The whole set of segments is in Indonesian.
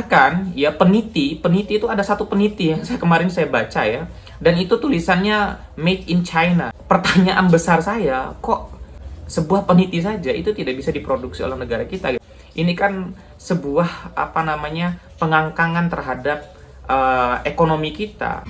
Bahkan ya peniti itu ada satu peniti yang saya baca ya, dan itu tulisannya made in China. Pertanyaan besar saya, kok sebuah peniti saja itu tidak bisa diproduksi oleh negara kita? Ini kan sebuah pengangkangan terhadap ekonomi kita.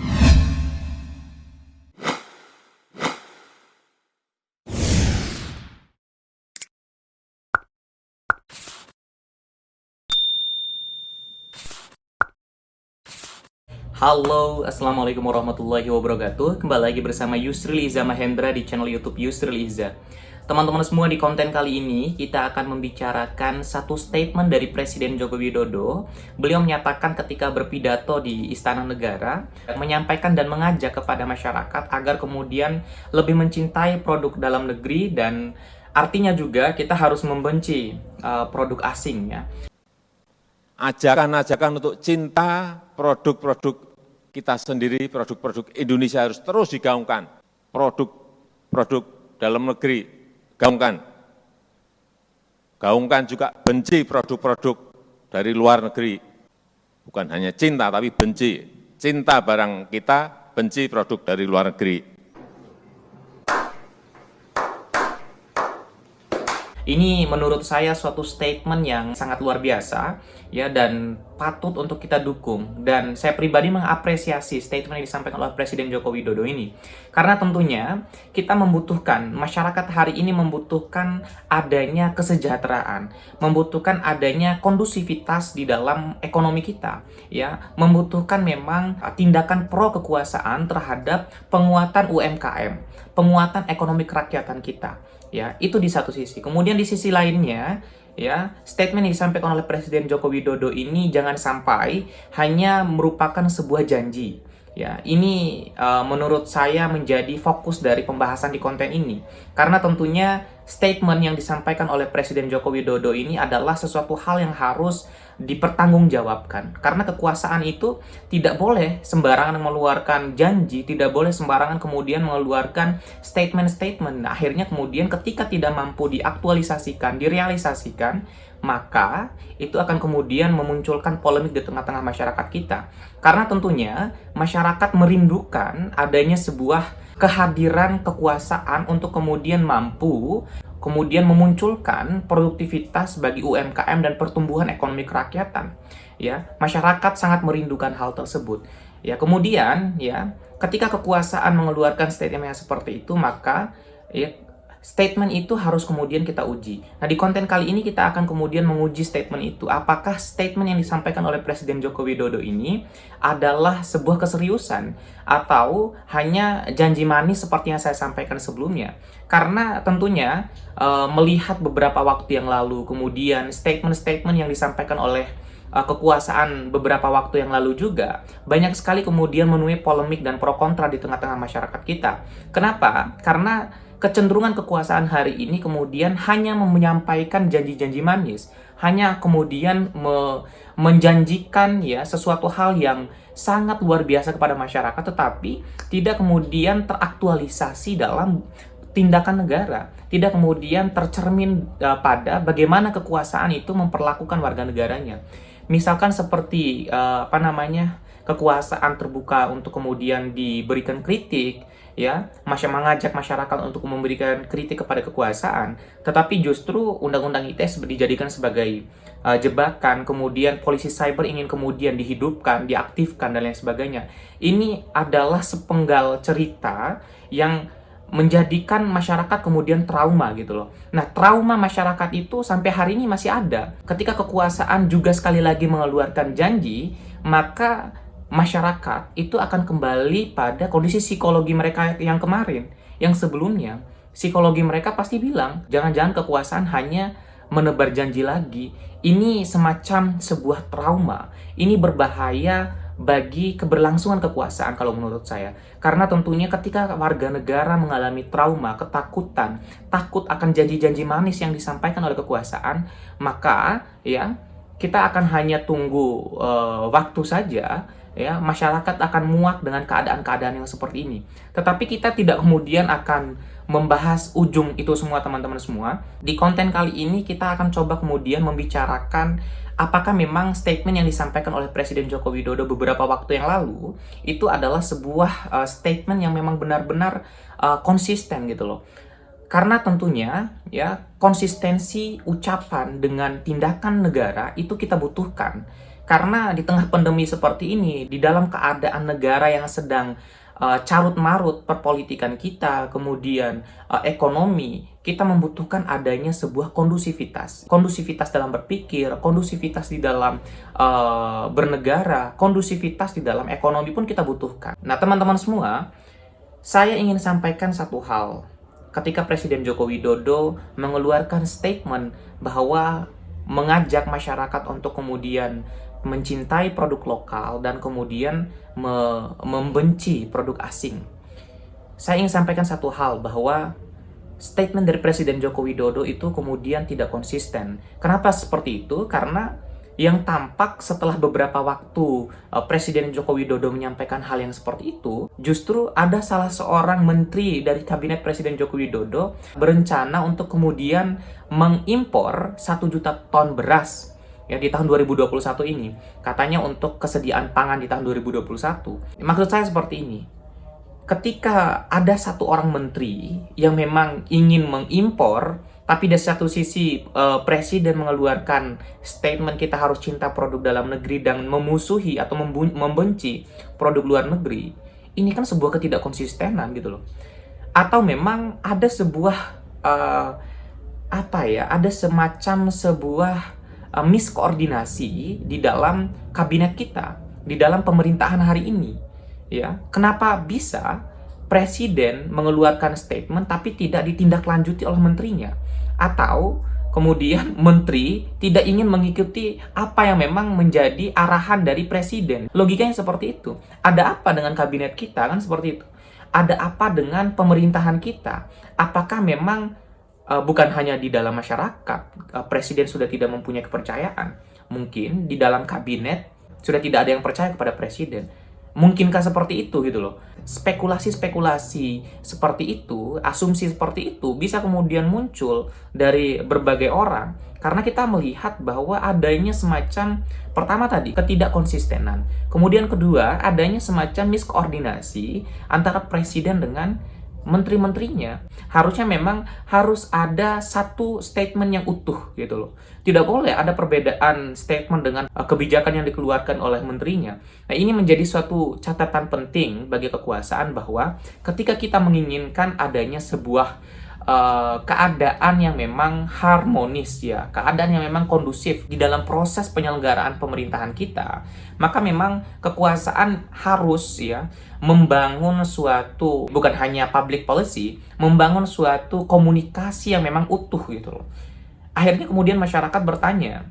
Halo, Assalamualaikum warahmatullahi wabarakatuh. Kembali lagi bersama Yusril Iza Mahendra di channel YouTube Yusril Iza. Teman-teman semua, di konten kali ini kita akan membicarakan satu statement dari Presiden Joko Widodo. Beliau menyatakan ketika berpidato di Istana Negara, menyampaikan dan mengajak kepada masyarakat agar kemudian lebih mencintai produk dalam negeri, dan artinya juga kita harus membenci produk asing ya. Ajakan-ajakan untuk cinta produk-produk kita sendiri, produk-produk Indonesia harus terus digaungkan. Produk-produk dalam negeri, gaungkan. Gaungkan juga benci produk-produk dari luar negeri. Bukan hanya cinta, tapi benci. Cinta barang kita, benci produk dari luar negeri. Ini menurut saya suatu statement yang sangat luar biasa ya, dan patut untuk kita dukung, dan saya pribadi mengapresiasi statement yang disampaikan oleh Presiden Joko Widodo ini, karena tentunya kita membutuhkan, masyarakat hari ini membutuhkan adanya kesejahteraan, membutuhkan adanya kondusivitas di dalam ekonomi kita ya, membutuhkan memang tindakan pro kekuasaan terhadap penguatan UMKM, penguatan ekonomi kerakyatan kita. Ya, itu di satu sisi. Kemudian di sisi lainnya, ya, statement yang disampaikan oleh Presiden Joko Widodo ini jangan sampai hanya merupakan sebuah janji. Ya, ini menurut saya menjadi fokus dari pembahasan di konten ini. Karena tentunya statement yang disampaikan oleh Presiden Joko Widodo ini adalah sesuatu hal yang harus dipertanggungjawabkan. Karena kekuasaan itu tidak boleh sembarangan mengeluarkan janji, tidak boleh sembarangan kemudian mengeluarkan statement-statement. Nah, akhirnya kemudian ketika tidak mampu diaktualisasikan, direalisasikan, maka itu akan kemudian memunculkan polemik di tengah-tengah masyarakat kita. Karena tentunya masyarakat merindukan adanya sebuah kehadiran kekuasaan untuk kemudian mampu kemudian memunculkan produktivitas bagi UMKM dan pertumbuhan ekonomi kerakyatan. Ya, masyarakat sangat merindukan hal tersebut. Ya, kemudian ya, ketika kekuasaan mengeluarkan statement yang seperti itu, maka ya, statement itu harus kemudian kita uji. Nah, di konten kali ini kita akan kemudian menguji statement itu. Apakah statement yang disampaikan oleh Presiden Joko Widodo ini adalah sebuah keseriusan atau hanya janji manis seperti yang saya sampaikan sebelumnya. Karena tentunya melihat beberapa waktu yang lalu, kemudian statement-statement yang disampaikan oleh kekuasaan beberapa waktu yang lalu juga banyak sekali kemudian menuai polemik dan pro kontra di tengah-tengah masyarakat kita. Kenapa? Karena kecenderungan kekuasaan hari ini kemudian hanya menyampaikan janji-janji manis, hanya kemudian menjanjikan ya sesuatu hal yang sangat luar biasa kepada masyarakat, tetapi tidak kemudian teraktualisasi dalam tindakan negara, tidak kemudian tercermin pada bagaimana kekuasaan itu memperlakukan warga negaranya. Misalkan seperti kekuasaan terbuka untuk kemudian diberikan kritik, ya, mengajak masyarakat untuk memberikan kritik kepada kekuasaan, tetapi justru undang-undang ITE dijadikan sebagai jebakan, kemudian polisi cyber ingin kemudian dihidupkan, diaktifkan, dan lain sebagainya. Ini adalah sepenggal cerita yang menjadikan masyarakat kemudian trauma gitu loh. Nah, trauma masyarakat itu sampai hari ini masih ada. Ketika kekuasaan juga sekali lagi mengeluarkan janji, maka masyarakat itu akan kembali pada kondisi psikologi mereka yang kemarin, yang sebelumnya. Psikologi mereka pasti bilang, jangan-jangan kekuasaan hanya menebar janji lagi. Ini semacam sebuah trauma. Ini berbahaya bagi keberlangsungan kekuasaan kalau menurut saya. Karena tentunya ketika warga negara mengalami trauma, ketakutan, takut akan janji-janji manis yang disampaikan oleh kekuasaan, maka ya kita akan hanya tunggu waktu saja ya masyarakat akan muak dengan keadaan-keadaan yang seperti ini. Tetapi kita tidak kemudian akan membahas ujung itu semua, teman-teman semua. Di konten kali ini kita akan coba kemudian membicarakan apakah memang statement yang disampaikan oleh Presiden Joko Widodo beberapa waktu yang lalu itu adalah sebuah statement yang memang benar-benar konsisten gitu loh. Karena tentunya ya konsistensi ucapan dengan tindakan negara itu kita butuhkan. Karena di tengah pandemi seperti ini, di dalam keadaan negara yang sedang carut-marut perpolitikan kita, kemudian ekonomi, kita membutuhkan adanya sebuah kondusivitas. Kondusivitas dalam berpikir, kondusivitas di dalam bernegara, kondusivitas di dalam ekonomi pun kita butuhkan. Nah, teman-teman semua, saya ingin sampaikan satu hal. Ketika Presiden Joko Widodo mengeluarkan statement bahwa mengajak masyarakat untuk kemudian mencintai produk lokal dan kemudian membenci produk asing. Saya ingin sampaikan satu hal, bahwa statement dari Presiden Joko Widodo itu kemudian tidak konsisten. Kenapa seperti itu? Karena yang tampak setelah beberapa waktu Presiden Joko Widodo menyampaikan hal yang seperti itu, justru ada salah seorang menteri dari kabinet Presiden Joko Widodo berencana untuk kemudian mengimpor 1 juta ton beras ya di tahun 2021 ini. Katanya untuk kesediaan pangan di tahun 2021. Maksud saya seperti ini. Ketika ada satu orang menteri yang memang ingin mengimpor, tapi di satu sisi Presiden mengeluarkan statement kita harus cinta produk dalam negeri dan memusuhi atau membenci produk luar negeri, ini kan sebuah ketidakkonsistenan gitu loh. Atau memang ada sebuah ada semacam sebuah miskoordinasi di dalam kabinet kita, di dalam pemerintahan hari ini. Ya, kenapa bisa Presiden mengeluarkan statement tapi tidak ditindaklanjuti oleh menterinya? Atau kemudian menteri tidak ingin mengikuti apa yang memang menjadi arahan dari Presiden? Logikanya seperti itu. Ada apa dengan kabinet kita? Kan seperti itu. Ada apa dengan pemerintahan kita? Apakah memang bukan hanya di dalam masyarakat Presiden sudah tidak mempunyai kepercayaan? Mungkin di dalam kabinet sudah tidak ada yang percaya kepada Presiden. Mungkinkah seperti itu gitu loh? Spekulasi-spekulasi seperti itu, asumsi seperti itu bisa kemudian muncul dari berbagai orang. Karena kita melihat bahwa adanya semacam, pertama tadi, ketidakkonsistenan. Kemudian kedua, adanya semacam miskoordinasi antara Presiden dengan menteri-menterinya. Harusnya memang harus ada satu statement yang utuh gitu loh. Tidak boleh ada perbedaan statement dengan kebijakan yang dikeluarkan oleh menterinya. Nah, ini menjadi suatu catatan penting bagi kekuasaan bahwa ketika kita menginginkan adanya sebuah keadaan yang memang harmonis ya, keadaan yang memang kondusif di dalam proses penyelenggaraan pemerintahan kita, maka memang kekuasaan harus ya membangun suatu, bukan hanya public policy, membangun suatu komunikasi yang memang utuh gitu loh. Akhirnya kemudian masyarakat bertanya,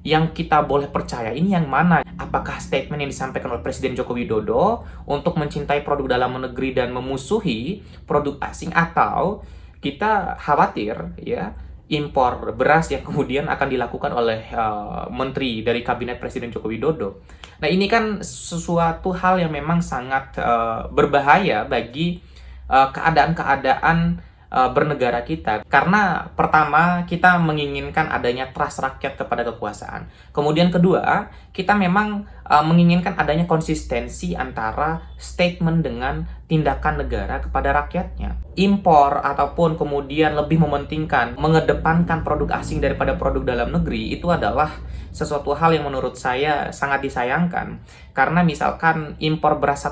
yang kita boleh percaya ini yang mana? Apakah statement yang disampaikan oleh Presiden Joko Widodo untuk mencintai produk dalam negeri dan memusuhi produk asing, atau kita khawatir ya impor beras yang kemudian akan dilakukan oleh menteri dari kabinet Presiden Joko Widodo. Nah, ini kan sesuatu hal yang memang sangat berbahaya bagi keadaan-keadaan bernegara kita. Karena pertama, kita menginginkan adanya trust rakyat kepada kekuasaan. Kemudian kedua, kita memang menginginkan adanya konsistensi antara statement dengan tindakan negara kepada rakyatnya. Impor ataupun kemudian lebih mementingkan, mengedepankan produk asing daripada produk dalam negeri, itu adalah sesuatu hal yang menurut saya sangat disayangkan. Karena misalkan impor beras 1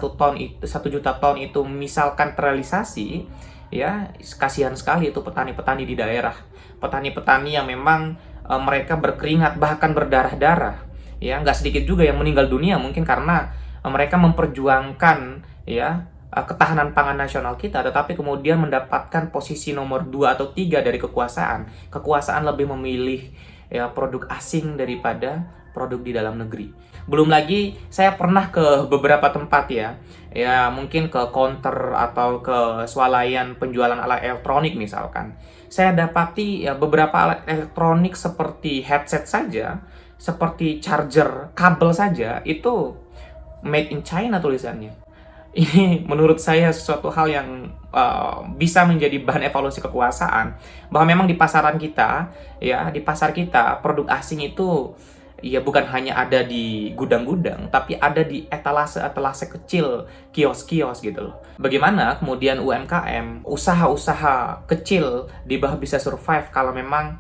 juta ton itu misalkan terrealisasi, ya kasihan sekali itu petani-petani di daerah, petani-petani yang memang mereka berkeringat bahkan berdarah-darah, ya nggak sedikit juga yang meninggal dunia mungkin karena mereka memperjuangkan ya ketahanan pangan nasional kita, tetapi kemudian mendapatkan posisi nomor 2 atau 3 dari kekuasaan lebih memilih ya produk asing daripada produk di dalam negeri. Belum lagi saya pernah ke beberapa tempat ya mungkin ke counter atau ke swalayan penjualan alat elektronik misalkan. Saya dapati ya beberapa alat elektronik seperti headset saja, seperti charger, kabel saja itu made in China tulisannya. Ini menurut saya sesuatu hal yang bisa menjadi bahan evaluasi kekuasaan, bahwa memang di pasaran kita, ya, di pasar kita produk asing itu ya bukan hanya ada di gudang-gudang, tapi ada di etalase-etalase kecil, kios-kios gitu loh. Bagaimana kemudian UMKM, usaha-usaha kecil di bawah bisa survive kalau memang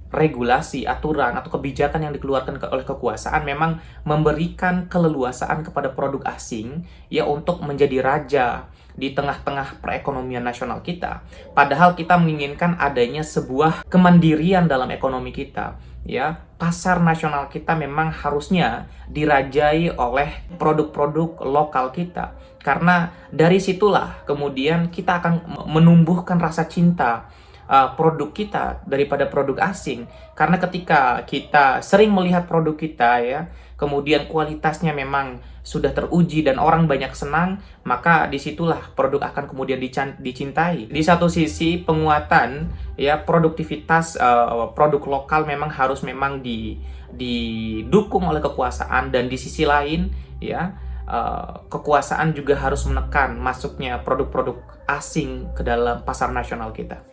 regulasi, aturan, atau kebijakan yang dikeluarkan oleh kekuasaan memang memberikan keleluasaan kepada produk asing ya untuk menjadi raja di tengah-tengah perekonomian nasional kita. Padahal kita menginginkan adanya sebuah kemandirian dalam ekonomi kita. Ya, pasar nasional kita memang harusnya dirajai oleh produk-produk lokal kita. Karena dari situlah kemudian kita akan menumbuhkan rasa cinta produk kita daripada produk asing. Karena ketika kita sering melihat produk kita ya, kemudian kualitasnya memang sudah teruji dan orang banyak senang, maka disitulah produk akan kemudian dicintai. Di satu sisi penguatan ya produktivitas produk lokal memang harus didukung oleh kekuasaan, dan di sisi lain ya kekuasaan juga harus menekan masuknya produk-produk asing ke dalam pasar nasional kita.